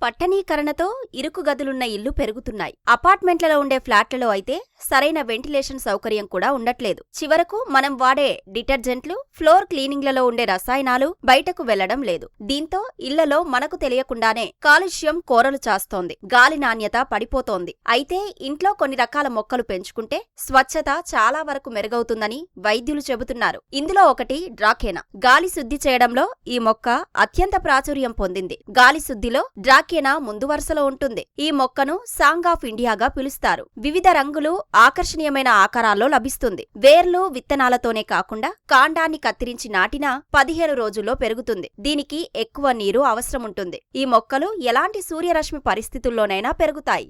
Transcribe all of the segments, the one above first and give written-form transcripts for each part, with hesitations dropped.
పట్టణీకరణతో ఇరుకు గదులున్న ఇళ్లు పెరుగుతున్నాయి. అపార్ట్మెంట్లలో ఉండే ఫ్లాట్లలో అయితే సరైన వెంటిలేషన్ సౌకర్యం కూడా ఉండట్లేదు. చివరకు మనం వాడే డిటర్జెంట్లు, ఫ్లోర్ క్లీనింగ్లలో ఉండే రసాయనాలు బయటకు వెళ్లడం లేదు. దీంతో ఇళ్లలో మనకు తెలియకుండానే కాలుష్యం కోరలు చాస్తోంది. గాలి నాణ్యత పడిపోతోంది. అయితే ఇంట్లో కొన్ని రకాల మొక్కలు పెంచుకుంటే స్వచ్ఛత చాలా వరకు మెరుగవుతుందని వైద్యులు చెబుతున్నారు. ఇందులో ఒకటి డ్రాకేనా. గాలి శుద్ధి చేయడంలో ఈ మొక్క అత్యంత ప్రాచుర్యం పొందింది. గాలి శుద్ధిలో డ్రాకేనా ముందు వరుసలో ఉంటుంది. ఈ మొక్కను సాంగ్ ఆఫ్ ఇండియాగా పిలుస్తారు. వివిధ రంగులు, ఆకర్షణీయమైన ఆకారాల్లో లభిస్తుంది. వేర్లు, విత్తనాలతోనే కాకుండా కాండాన్ని కత్తిరించి నాటినా 15 రోజుల్లో పెరుగుతుంది. దీనికి ఎక్కువ నీరు అవసరం ఉంటుంది. ఈ మొక్కలు ఎలాంటి సూర్యరశ్మి పరిస్థితుల్లోనైనా పెరుగుతాయి.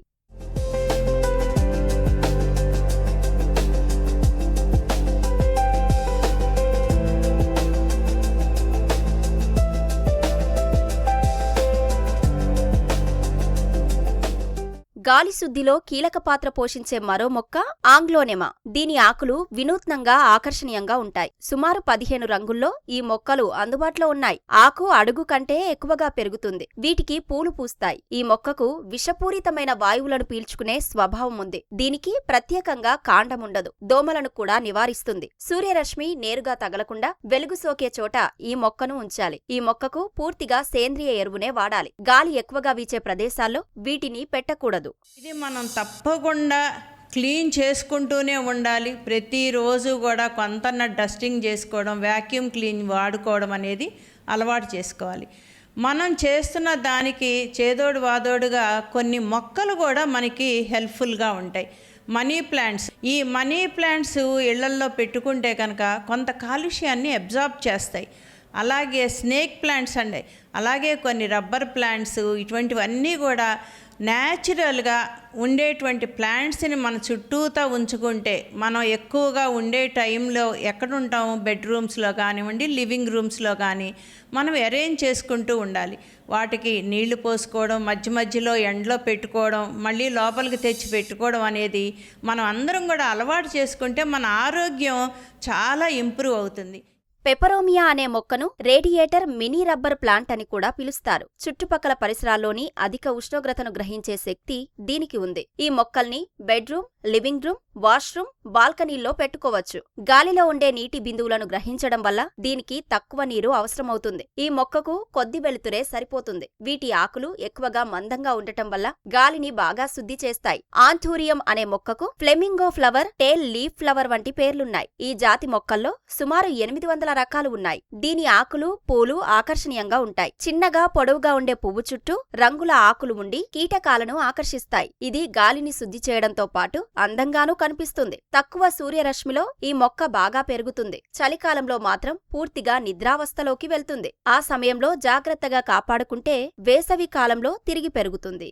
గాలి శుద్ధిలో కీలక పాత్ర పోషించే మరో మొక్క ఆంగ్లోనెమా. దీని ఆకులు వినూత్నంగా, ఆకర్షణీయంగా ఉంటాయి. సుమారు 15 రంగుల్లో ఈ మొక్కలు అందుబాటులో ఉన్నాయి. ఆకు అడుగు కంటే ఎక్కువగా పెరుగుతుంది. వీటికి పూలు పూస్తాయి. ఈ మొక్కకు విషపూరితమైన వాయువులను పీల్చుకునే స్వభావం ఉంది. దీనికి ప్రత్యేకంగా కాండముండదు. దోమలను కూడా నివారిస్తుంది. సూర్యరశ్మి నేరుగా తగలకుండా వెలుగు సోకే చోట ఈ మొక్కను ఉంచాలి. ఈ మొక్కకు పూర్తిగా సేంద్రియ ఎరువునే వాడాలి. గాలి ఎక్కువగా వీచే ప్రదేశాల్లో వీటిని పెట్టకూడదు. ఇది మనం తప్పకుండా క్లీన్ చేసుకుంటూనే ఉండాలి. ప్రతిరోజు కూడా కొంతన్న డస్టింగ్ చేసుకోవడం, వ్యాక్యూమ్ క్లీన్ వాడుకోవడం అనేది అలవాటు చేసుకోవాలి. మనం చేస్తున్న దానికి చేదోడు వాదోడుగా కొన్ని మొక్కలు కూడా మనకి హెల్ప్ఫుల్గా ఉంటాయి. Money plants. ఈ మనీ ప్లాంట్స్ ఇళ్లల్లో పెట్టుకుంటే కనుక కొంత కాలుష్యాన్ని అబ్జార్బ్ చేస్తాయి. అలాగే స్నేక్ ప్లాంట్స్ అండి, అలాగే కొన్ని రబ్బర్ ప్లాంట్స్, ఇటువంటివన్నీ కూడా న్యాచురల్గా ఉండేటువంటి ప్లాంట్స్ని మన చుట్టూతా ఉంచుకుంటే మనం ఎక్కువగా ఉండే టైంలో ఎక్కడుంటాము, బెడ్రూమ్స్లో కానివ్వండి, లివింగ్ రూమ్స్లో కానీ మనం అరేంజ్ చేసుకుంటూ ఉండాలి. వాటికి నీళ్లు పోసుకోవడం, మధ్య మధ్యలో ఎండలో పెట్టుకోవడం, మళ్ళీ లోపలికి తెచ్చి పెట్టుకోవడం అనేది మనం అందరం కూడా అలవాటు చేసుకుంటే మన ఆరోగ్యం చాలా ఇంప్రూవ్ అవుతుంది. పెపరోమియా అనే మొక్కను రేడియేటర్ మినీ రబ్బర్ ప్లాంట్ అని కూడా పిలుస్తారు. చుట్టుపక్కల పరిసరాల్లోని అధిక ఉష్ణోగ్రతను గ్రహించే శక్తి దీనికి ఉంది. ఈ మొక్కల్ని బెడ్రూమ్, లివింగ్ రూమ్, వాష్రూమ్, బాల్కనీల్లో పెట్టుకోవచ్చు. గాలిలో ఉండే నీటి బిందువులను గ్రహించడం వల్ల దీనికి తక్కువ నీరు అవసరమవుతుంది. ఈ మొక్కకు కొద్ది వెలుతురే సరిపోతుంది. వీటి ఆకులు ఎక్కువగా మందంగా ఉండటం వల్ల గాలిని బాగా శుద్ధి చేస్తాయి. ఆంథూరియం అనే మొక్కకు ఫ్లెమింగో ఫ్లవర్, టేల్ లీఫ్ ఫ్లవర్ వంటి పేర్లున్నాయి. ఈ జాతి మొక్కల్లో సుమారు 800 రకాలు ఉన్నాయి. దీని ఆకులు, పూలు ఆకర్షణీయంగా ఉంటాయి. చిన్నగా, పొడవుగా ఉండే పువ్వు చుట్టూ రంగుల ఆకులు ఉండి కీటకాలను ఆకర్షిస్తాయి. ఇది గాలిని శుద్ధి చేయడంతో పాటు అందంగానూ కనిపిస్తుంది. తక్కువ సూర్యరశ్మిలో ఈ మొక్క బాగా పెరుగుతుంది. చలికాలంలో మాత్రం పూర్తిగా నిద్రావస్థలోకి వెళ్తుంది. ఆ సమయంలో జాగ్రత్తగా కాపాడుకుంటే వేసవి కాలంలో తిరిగి పెరుగుతుంది.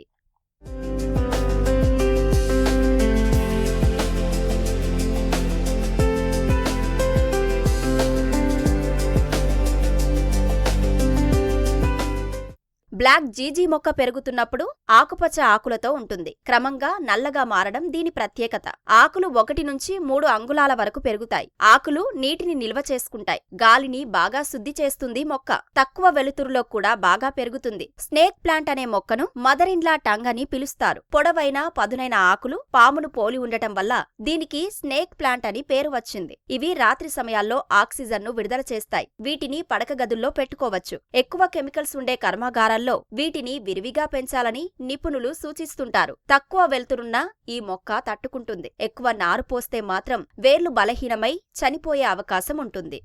బ్లాక్ జీజీ మొక్క పెరుగుతున్నప్పుడు ఆకుపచ్చ ఆకులతో ఉంటుంది. క్రమంగా నల్లగా మారడం దీని ప్రత్యేకత. ఆకులు 1 నుంచి 3 అంగుళాల వరకు పెరుగుతాయి. ఆకులు నీటిని నిల్వ చేసుకుంటాయి. గాలిని బాగా శుద్ధి చేస్తుంది మొక్క. తక్కువ వెలుతురులో కూడా బాగా పెరుగుతుంది. స్నేక్ ప్లాంట్ అనే మొక్కను మదర్ ఇన్ లా టంగ్ అని పిలుస్తారు. పొడవైన, పదునైన ఆకులు పామును పోలి ఉండటం వల్ల దీనికి స్నేక్ ప్లాంట్ అని పేరు వచ్చింది. ఇవి రాత్రి సమయాల్లో ఆక్సిజన్ ను విడుదల చేస్తాయి. వీటిని పడక గదుల్లో పెట్టుకోవచ్చు. ఎక్కువ కెమికల్స్ ఉండే కర్మాగారాల్లో వీటిని విరివిగా పెంచాలని నిపుణులు సూచిస్తుంటారు. తక్కువ వెలుతురున్న ఈ మొక్క తట్టుకుంటుంది. ఎక్కువ నారు పోస్తే మాత్రం వేర్లు బలహీనమై చనిపోయే అవకాశం ఉంటుంది.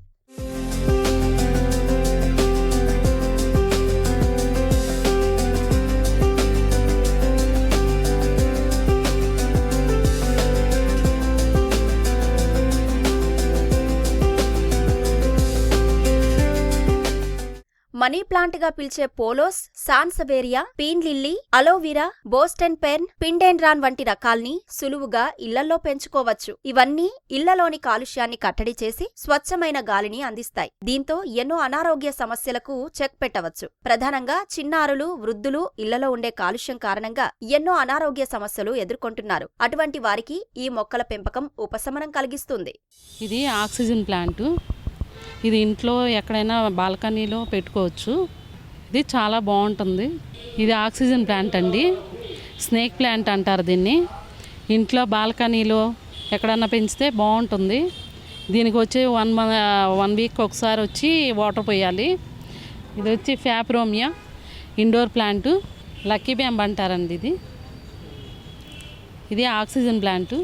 మనీ ప్లాంట్ గా పిలిచే పోలోస్, సాన్సవేరియా, పీన్ లిల్లీ, అలోవీరా, బోస్టన్ పెర్న్, పిండెండ్రాన్ వంటి రకాల్ని సులువుగా ఇళ్లలో పెంచుకోవచ్చు. ఇవన్నీ ఇళ్లలోని కాలుష్యాన్ని కట్టడి చేసి స్వచ్ఛమైన గాలిని అందిస్తాయి. దీంతో ఎన్నో అనారోగ్య సమస్యలకు చెక్ పెట్టవచ్చు. ప్రధానంగా చిన్నారులు, వృద్ధులు ఇళ్లలో ఉండే కాలుష్యం కారణంగా ఎన్నో అనారోగ్య సమస్యలు ఎదుర్కొంటున్నారు. అటువంటి వారికి ఈ మొక్కల పెంపకం ఉపశమనం కలిగిస్తుంది. ఇది ఆక్సిజన్ ప్లాంట్. ఇది ఇంట్లో ఎక్కడైనా బాల్కనీలో పెట్టుకోవచ్చు. ఇది చాలా బాగుంటుంది. ఇది ఆక్సిజన్ ప్లాంట్ అండి, స్నేక్ ప్లాంట్ అంటారు దీన్ని. ఇంట్లో బాల్కనీలో ఎక్కడన్నా పెంచితే బాగుంటుంది. దీనికి వచ్చి 1 వీక్ ఒకసారి వచ్చి వాటర్ పోయాలి. ఇది వచ్చి ఫ్యాప్రోమియా ఇండోర్ ప్లాంటు, లక్కీ బ్యాంబ్ అంటారండి. ఇది ఆక్సిజన్ ప్లాంటు.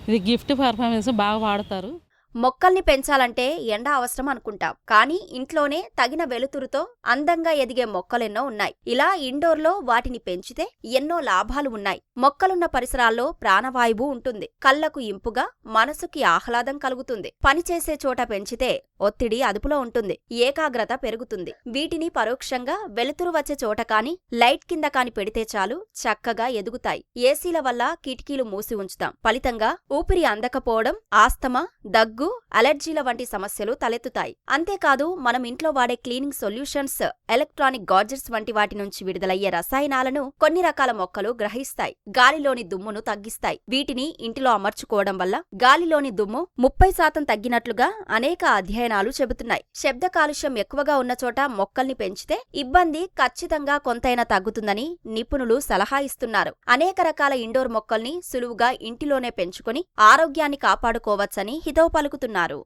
ఇది గిఫ్ట్ పర్ఫార్మెన్స్ బాగా వాడతారు. మొక్కల్ని పెంచాలంటే ఎండ అవసరం అనుకుంటాం, కానీ ఇంట్లోనే తగిన వెలుతురుతో అందంగా ఎదిగే మొక్కలెన్నో ఉన్నాయి. ఇలా ఇండోర్లో వాటిని పెంచితే ఎన్నో లాభాలు ఉన్నాయి. మొక్కలున్న పరిసరాల్లో ప్రాణవాయువు ఉంటుంది, కళ్లకు ఇంపుగా, మనసుకి ఆహ్లాదం కలుగుతుంది. పనిచేసే చోట పెంచితే ఒత్తిడి అదుపులో ఉంటుంది, ఏకాగ్రత పెరుగుతుంది. వీటిని పరోక్షంగా వెలుతురు వచ్చే చోట కాని, లైట్ కింద కాని పెడితే చాలు, చక్కగా ఎదుగుతాయి. ఏసీల వల్ల కిటికీలు మూసి ఉంచుతాం, ఫలితంగా ఊపిరి అందకపోవడం, ఆస్తమా, దగ్గు, అలర్జీల వంటి సమస్యలు తలెత్తుతాయి. అంతేకాదు, మనం ఇంట్లో వాడే క్లీనింగ్ సొల్యూషన్స్, ఎలక్ట్రానిక్ గాడ్జెట్స్ వంటి వాటి నుంచి విడుదలయ్యే రసాయనాలను కొన్ని రకాల మొక్కలు గ్రహిస్తాయి, గాలిలోని దుమ్మును తగ్గిస్తాయి. వీటిని ఇంటిలో అమర్చుకోవడం వల్ల గాలిలోని దుమ్ము 30% తగ్గినట్లుగా అనేక అధ్యయనాలు చెబుతున్నాయి. శబ్ద కాలుష్యం ఎక్కువగా ఉన్న చోట మొక్కల్ని పెంచితే ఇబ్బంది ఖచ్చితంగా కొంతైనా తగ్గుతుందని నిపుణులు సలహా ఇస్తున్నారు. అనేక రకాల ఇండోర్ మొక్కల్ని సులువుగా ఇంటిలోనే పెంచుకొని ఆరోగ్యాన్ని కాపాడుకోవచ్చని హితవు పలుకుతున్నారు.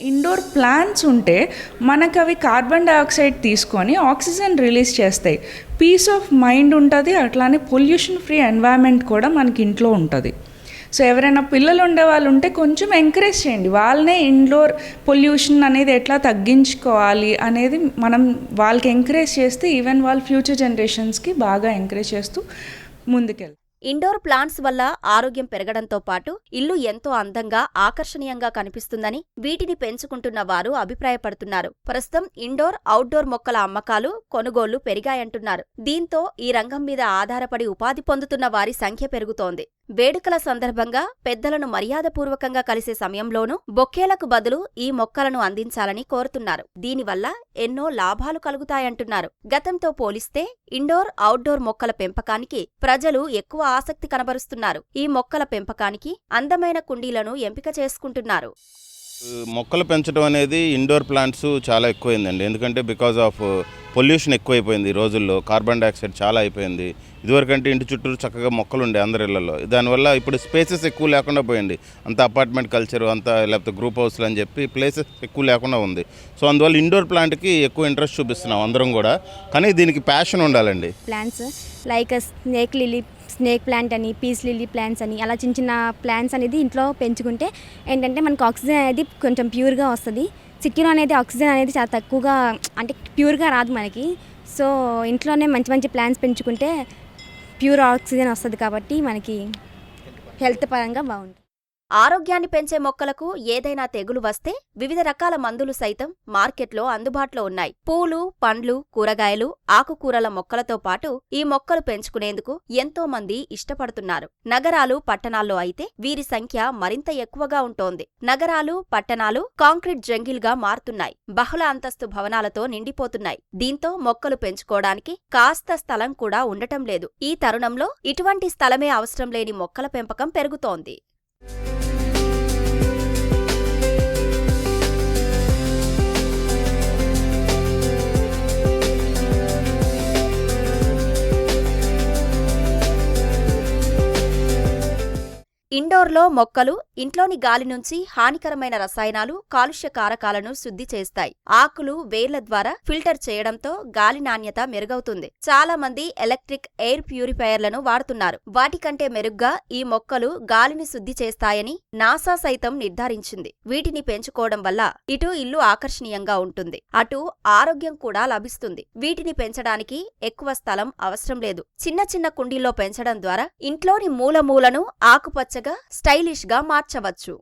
ఇండోర్ ప్లాంట్స్ ఉంటే మనకు అవి కార్బన్ డైఆక్సైడ్ తీసుకొని ఆక్సిజన్ రిలీజ్ చేస్తాయి. పీస్ ఆఫ్ మైండ్ ఉంటుంది, అట్లానే పొల్యూషన్ ఫ్రీ ఎన్వైరన్మెంట్ కూడా మనకి ఇంట్లో ఉంటుంది. సో ఎవరైనా పిల్లలు ఉండే వాళ్ళు ఉంటే కొంచెం ఎంకరేజ్ చేయండి, వాళ్ళనే ఇండోర్ పొల్యూషన్ అనేది ఎట్లా తగ్గించుకోవాలి అనేది మనం వాళ్ళకి ఎంకరేజ్ చేస్తే ఈవెన్ వాళ్ళ ఫ్యూచర్ జనరేషన్స్కి బాగా ఎంకరేజ్ చేస్తూ ముందుకెళ్తారు. ఇండోర్ ప్లాంట్స్ వల్ల ఆరోగ్యం పెరగడంతో పాటు ఇల్లు ఎంతో అందంగా, ఆకర్షణీయంగా కనిపిస్తుందని వీటిని పెంచుకుంటున్న వారు అభిప్రాయపడుతున్నారు. ప్రస్తుతం ఇండోర్, అవుట్డోర్ మొక్కల అమ్మకాలు, కొనుగోళ్లు పెరిగాయంటున్నారు. దీంతో ఈ రంగం మీద ఆధారపడి ఉపాధి పొందుతున్న వారి సంఖ్య పెరుగుతోంది. వేడుకల సందర్భంగా పెద్దలను మర్యాదపూర్వకంగా కలిసే సమయంలోనూ బొకేలకు బదులు ఈ మొక్కలను అందించాలని కోరుతున్నారు. దీనివల్ల ఎన్నో లాభాలు కలుగుతాయంటున్నారు. గతంతో పోలిస్తే ఇండోర్, అవుట్డోర్ మొక్కల పెంపకానికి ప్రజలు ఎక్కువ ఆసక్తి కనబరుస్తున్నారు. ఈ మొక్కల పెంపకానికి అందమైన కుండీలను ఎంపిక చేసుకుంటున్నారు. మొక్కలు పెంచడం అనేది ఇండోర్ ప్లాంట్స్ చాలా ఎక్కువైందండి. ఎందుకంటే బికాజ్ ఆఫ్ పొల్యూషన్ ఎక్కువైపోయింది. ఈ రోజుల్లో కార్బన్ డైఆక్సైడ్ చాలా అయిపోయింది. ఇదివరకంటే ఇంటి చుట్టూ చక్కగా మొక్కలు ఉండే అందరి ఇళ్లలో. దానివల్ల ఇప్పుడు స్పేసెస్ ఎక్కువ లేకుండా పోయింది. అంత అపార్ట్మెంట్ కల్చర్, అంతా లేకపోతే గ్రూప్ హౌస్లు అని చెప్పి ప్లేసెస్ ఎక్కువ లేకుండా ఉంది. సో అందువల్ల ఇండోర్ ప్లాంట్కి ఎక్కువ ఇంట్రెస్ట్ చూపిస్తున్నాం అందరం కూడా. కానీ దీనికి ప్యాషన్ ఉండాలండి. ప్లాంట్స్ లైక్ స్నేక్ ప్లాంట్ అని, పీస్ లిల్లీ ప్లాంట్స్ అని, అలా చిన్న చిన్న ప్లాంట్స్ అనేది ఇంట్లో పెంచుకుంటే ఏంటంటే మనకు ఆక్సిజన్ అనేది కొంచెం ప్యూర్గా వస్తుంది. సిటీలో అనేది ఆక్సిజన్ అనేది చాలా తక్కువగా, అంటే ప్యూర్గా రాదు మనకి. సో ఇంట్లోనే మంచి మంచి ప్లాంట్స్ పెంచుకుంటే ప్యూర్ ఆక్సిజన్ వస్తుంది, కాబట్టి మనకి హెల్త్ పరంగా బాగుంటుంది. ఆరోగ్యాన్ని పెంచే మొక్కలకు ఏదైనా తెగులు వస్తే వివిధ రకాల మందులు సైతం మార్కెట్లో అందుబాటులో ఉన్నాయి. పూలు, పండ్లు, కూరగాయలు, ఆకుకూరల మొక్కలతో పాటు ఈ మొక్కలు పెంచుకునేందుకు ఎంతో మంది ఇష్టపడుతున్నారు. నగరాలు, పట్టణాల్లో అయితే వీరి సంఖ్య మరింత ఎక్కువగా ఉంటోంది. నగరాలు, పట్టణాలు కాంక్రీట్ జంగిల్గా మారుతున్నాయి. బహుళ అంతస్తు భవనాలతో నిండిపోతున్నాయి. దీంతో మొక్కలు పెంచుకోవడానికి కాస్త స్థలం కూడా ఉండటం లేదు. ఈ తరుణంలో ఇటువంటి స్థలమే అవసరం లేని మొక్కల పెంపకం పెరుగుతోంది. ఇండోర్లో మొక్కలు ఇంట్లోని గాలి నుంచి హానికరమైన రసాయనాలు, కాలుష్య కారకాలను శుద్ధి చేస్తాయి. ఆకులు, వేర్ల ద్వారా ఫిల్టర్ చేయడంతో గాలి నాణ్యత మెరుగవుతుంది. చాలా మంది ఎలక్ట్రిక్ ఎయిర్ ప్యూరిఫైయర్లను వాడుతున్నారు. వాటికంటే మెరుగ్గా ఈ మొక్కలు గాలిని శుద్ధి చేస్తాయని నాసా సైతం నిర్ధారించింది. వీటిని పెంచుకోవడం వల్ల ఇటు ఇల్లు ఆకర్షణీయంగా ఉంటుంది, అటు ఆరోగ్యం కూడా లభిస్తుంది. వీటిని పెంచడానికి ఎక్కువ స్థలం అవసరం లేదు. చిన్న చిన్న కుండీల్లో పెంచడం ద్వారా ఇంట్లోని మూలమూలను ఆకుపచ్చగా, స్టైలిష్ గా మార్చవచ్చు.